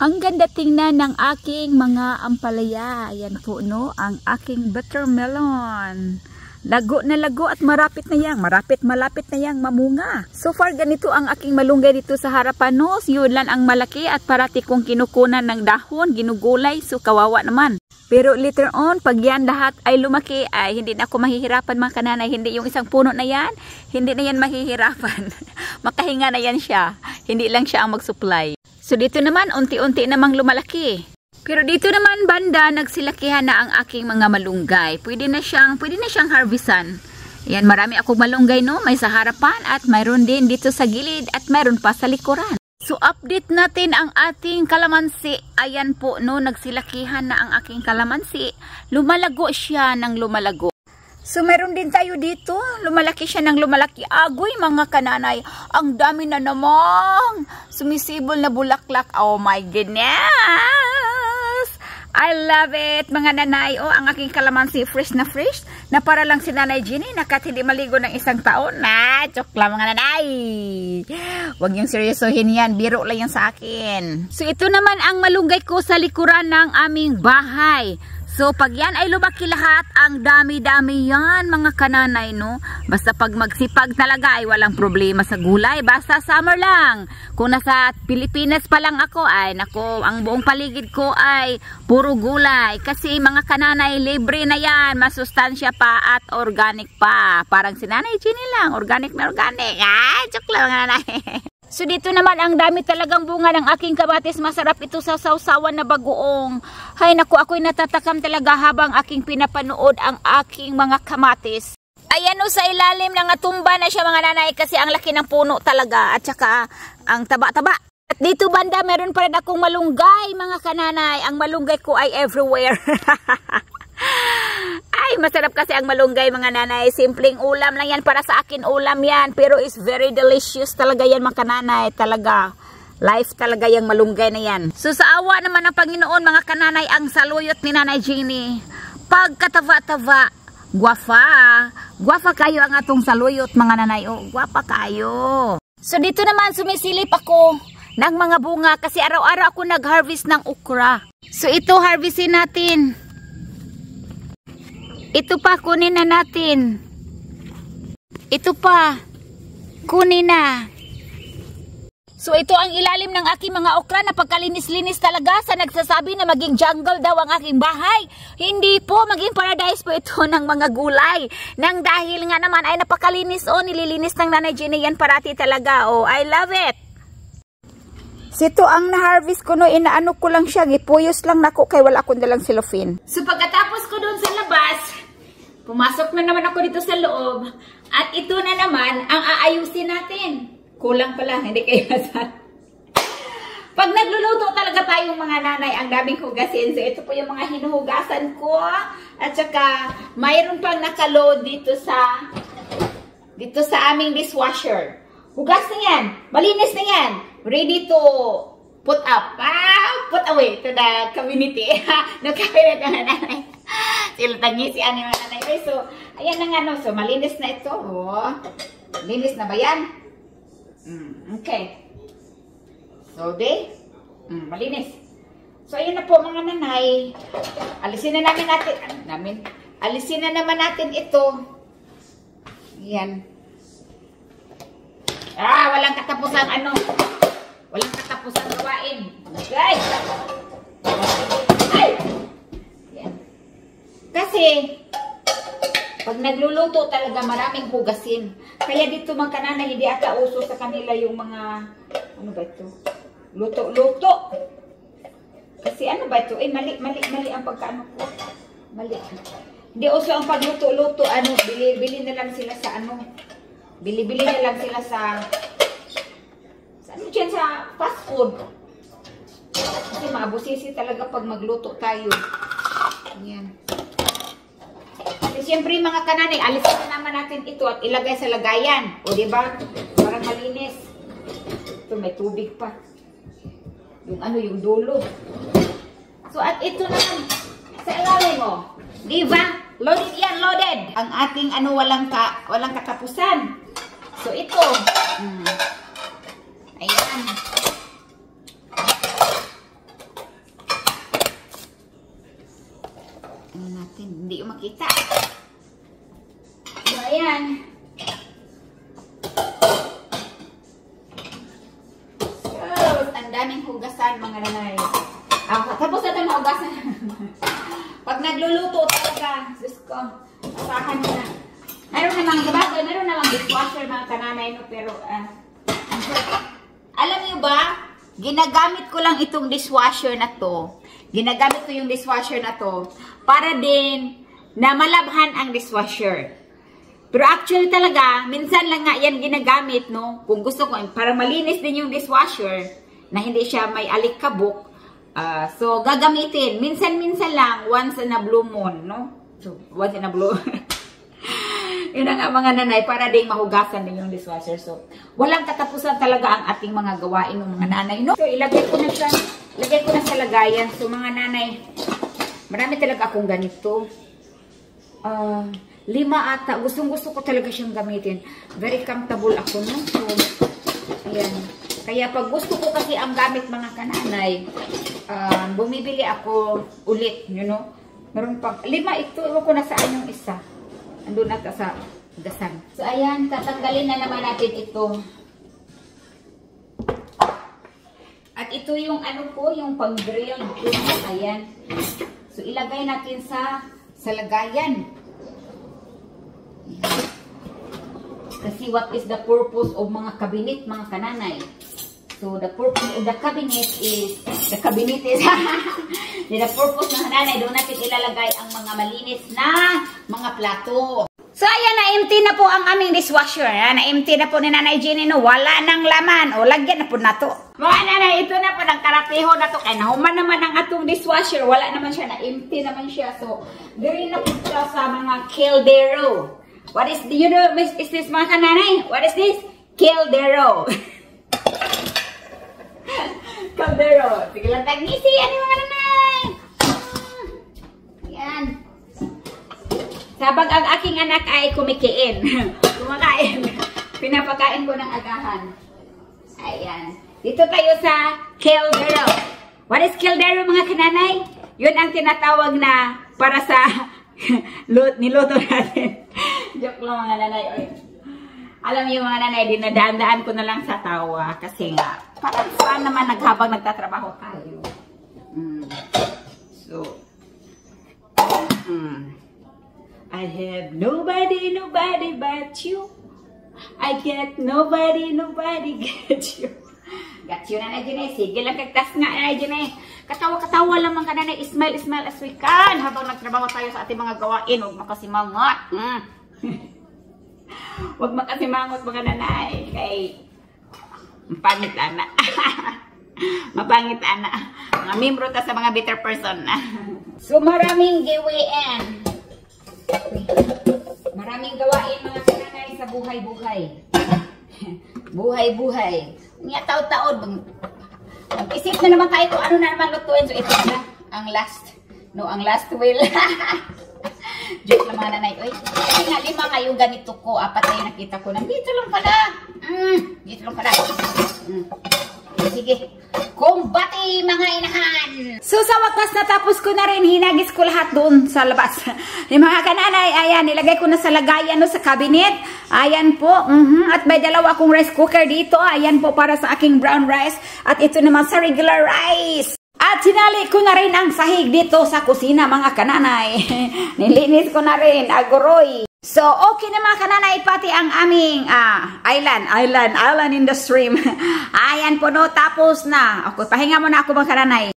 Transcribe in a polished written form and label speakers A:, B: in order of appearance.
A: Ang ganda tingnan ng aking mga ampalaya. Ayan po no, ang aking watermelon. Lago na lago at malapit na yang mamunga. So far ganito ang aking malunggay dito sa harapan no. Yun lang ang malaki at parati kong kinukunan ng dahon, ginugulay. So kawawa naman. Pero later on, pag yan lahat ay lumaki, ay hindi na ako mahihirapan mga kananay. Hindi yung isang puno na yan, hindi na yan mahihirapan. Makahinga na yan siya. Hindi lang siya ang mag-supply. So dito naman, unti-unti namang lumalaki. Pero dito naman banda, nagsilakihan na ang aking mga malunggay. Pwede na siyang harvestan. Yan, marami akong malunggay no. May sa harapan at mayroon din dito sa gilid at mayroon pa sa likuran. So update natin ang ating kalamansi. Ayan po no, nagsilakihan na ang aking kalamansi. Lumalago siya ng lumalago. So meron din tayo dito, lumalaki siya ng lumalaki. Agoy mga kananay, ang dami na namang sumisibol na bulaklak. Oh my goodness! I love it mga nanay. Oh, ang aking kalamansi fresh na para lang si Nanay Jenny nakat hindi maligo ng isang taon. Joke lang mga nanay. Huwag yung seryosohin yan, biro lang yan sa akin. So ito naman ang malunggay ko sa likuran ng aming bahay. So, pag yan ay lumaki lahat, ang dami-dami yan, mga kananay, no? Basta pag magsipag talaga ay walang problema sa gulay. Basta summer lang. Kung nasa Pilipinas pa lang ako, ay nako, ang buong paligid ko ay puro gulay. Kasi mga kananay, libre na yan. Masustansya pa at organic pa. Parang si Nanay Jenny lang, organic na organic. Joke lang mga nanay. So dito naman ang dami talagang bunga ng aking kamatis. Masarap ito sa sausawan na bagoong. Hay naku, ako'y natatakam talaga habang aking pinapanood ang aking mga kamatis. Ayan o, sa ilalim ng tumba na siya mga nanay kasi ang laki ng puno talaga at saka ang taba-taba. At dito banda meron pa rin akong malunggay mga kananay. Ang malunggay ko ay everywhere. Ay, masarap kasi ang malunggay mga nanay. Simpleng ulam lang yan. Para sa akin ulam yan. Pero is very delicious talaga yan mga kananay. Talaga. Life talaga yung malunggay na yan. So sa awa naman ng Panginoon mga kananay, ang saluyot ni Nanay Jenny. Pagkataba-taba, guwafa. Guwafa kayo ang atong saluyot mga nanay. Oh, guwapa kayo. So dito naman sumisilip ako ng mga bunga. Kasi araw-araw ako nag-harvest ng okra. So ito harvestin natin. Ito pa, kunin na natin. Ito pa, kunin na. So ito ang ilalim ng aking mga okra na pagkalinis-linis talaga sa nagsasabi na maging jungle daw ang aking bahay. Hindi po, maging paradise po ito ng mga gulay. Nang dahil nga naman ay napakalinis nililinis ng Nanay Jenny yan parati talaga. Oh, I love it. Sito ang na-harvest ko no, inaano ko lang siya, gipuyos lang nako kay wala akong dalang cellophane. So pagkatapos ko doon sa labas, pumasok na naman ako dito sa loob. At ito na naman ang aayusin natin. Kulang pala, hindi kayo masan. Pag nagluluto talaga tayong mga nanay, ang daming hugasin. So ito po yung mga hinuhugasan ko. At saka mayroon pang nakaload dito sa aming dishwasher. Hugas na yan. Malinis na yan. Ready to put up. Put away to the community. No-cabinet na nanay. Sila tangi si ani mga nanay. So, ayan na nga no. So, malinis na ito. Oh. Linis na ba yan? Okay. So, malinis. So, ayan na po mga nanay. Alisin na namin natin. Alisin na naman natin ito. Ayan. Walang katapusan walang katapusan gawain. Guys! Ay! Yan. Kasi, pag nagluluto talaga maraming hugasin. Kaya dito mga kanana, hindi ata uso sa kanila yung mga, ano ba ito? Luto-luto. Kasi ano ba ito? Mali ang pagkaano ko. Mali. Hindi uso ang pagluto-luto. Bili na lang sila sa Bili-bili na lang sila sa fast food. Kasi maabusisi talaga pag magluto tayo. Ayan. Kasi siyempre mga kananay, alisin na naman natin ito at ilagay sa lagayan. O diba? Parang malinis. Ito may tubig pa. Yung dulo. So at ito naman sa ilalim mo. Diba? Loaded yan, loaded. Ang ating walang katapusan. So ito. Ayan. hindi yung makita. So, ayan. So, ang daming hugasan, mga nanay. Tapos na ito hugasan. Pag nagluluto talaga, Diyos ko, asahan mo na. Meron namang gabagay, meron namang dishwasher, mga kananay, no? Pero, alam niyo ba, ginagamit ko lang itong dishwasher na to. Ginagamit ko yung dishwasher na to para din na malabhan ang dishwasher. Pero actually talaga, minsan lang nga yan ginagamit, no? Kung gusto ko, para malinis din yung dishwasher, na hindi siya may alikabok. So, gagamitin. Minsan-minsan lang, once in a blue moon, no? So, once in a blue. Yun nga mga nanay, para din mahugasan din yung dishwasher. So, walang katapusan talaga ang ating mga gawain ng mga nanay, no? So, ilagay ko na sa lagayan. So, mga nanay, marami talaga akong ganito. 5 ata. Gustong-gusto ko talaga siyang gamitin. Very comfortable ako, no? So, ayan. Kaya pag gusto ko kasi ang gamit mga kananay, bumibili ako ulit, you know? Meron pang 5 ito. Iwan ko na saan yung isa. Andun na sa gasan. So, ayan. Tatanggalin na naman natin ito. At ito yung ano po, yung pang-grill. Ayan. So, ilagay natin sa lagayan. Kasi what is the purpose of mga cabinet, mga kananay? So, the purpose of the cabinet is, the purpose ng nanay, doon natin ilalagay ang mga malinis na mga plato. So, ayan, na-empty na po ang aming dishwasher. Na-empty na po ni Nanay Jenny, no? Wala nang laman. O, lagyan na po na to. Mga nanay, ito na po, ng karateho na to. Kaya nahuman naman ang atong dishwasher. Wala naman siya, na-empty naman siya. So, dirin na po siya sa mga caldero. What is, you know, is this mga kananay? What is this? Caldero. Caldero. Sige lang tag-ngisi. Ano mga nanay? Yan. Sabag ang aking anak ay kumikiin. Kumakain. Pinapakain ko ng agahan. Ayan. Dito tayo sa caldero. What is caldero mga kananay? Yun ang tinatawag na para sa niluto natin. Joke lang mga nanay. Alam niyo mga nanay, dinadaan-daan ko na lang sa tawa. Kasi nga, parang saan naman habang nagtatrabaho tayo. So, I have nobody but you. I get nobody get you. Got you, Nanay Jenny. Sige lang kagtas nga, Nanay Jenny. Katawa-katawa lamang ka, Nanay. Smile as we can. Habang nagtrabaho tayo sa ating mga gawain, huwag makasimangot. Huwag makasimangot, mga nanay. Kay, mapangit ana. Mapangit ana. Mga membro ta sa mga bitter person. So, maraming gawain. Maraming gawain, mga kananay, sa buhay-buhay. Buhay-buhay. Nga taon-taon. Mag-isip na naman tayo kung ano na naman lutuin. So, ito na. Ang last. No, ang last will. Joke lang mga nanay. Uy, kasi nga 5 nga yung ganito ko. 4 na yung nakita ko. Nandito lang pala. Dito lang pala. Sige. Kumbati mga inahan. So sa wakas natapos ko na rin. Hinagis ko lahat doon sa labas. Yung mga kananay, ayan, nilagay ko na sa lagayan no, sa cabinet. Ayan po. At may 2 akong rice cooker dito. Ayan po para sa aking brown rice. At ito naman sa regular rice. At sinali ko na rin ang sahig dito sa kusina mga kananay. Nilinis ko na rin, aguroy. So, okay na mga kananay, pati ang aming island in the stream. Ayan po no, tapos na. Okay, pahinga muna ako mga kananay.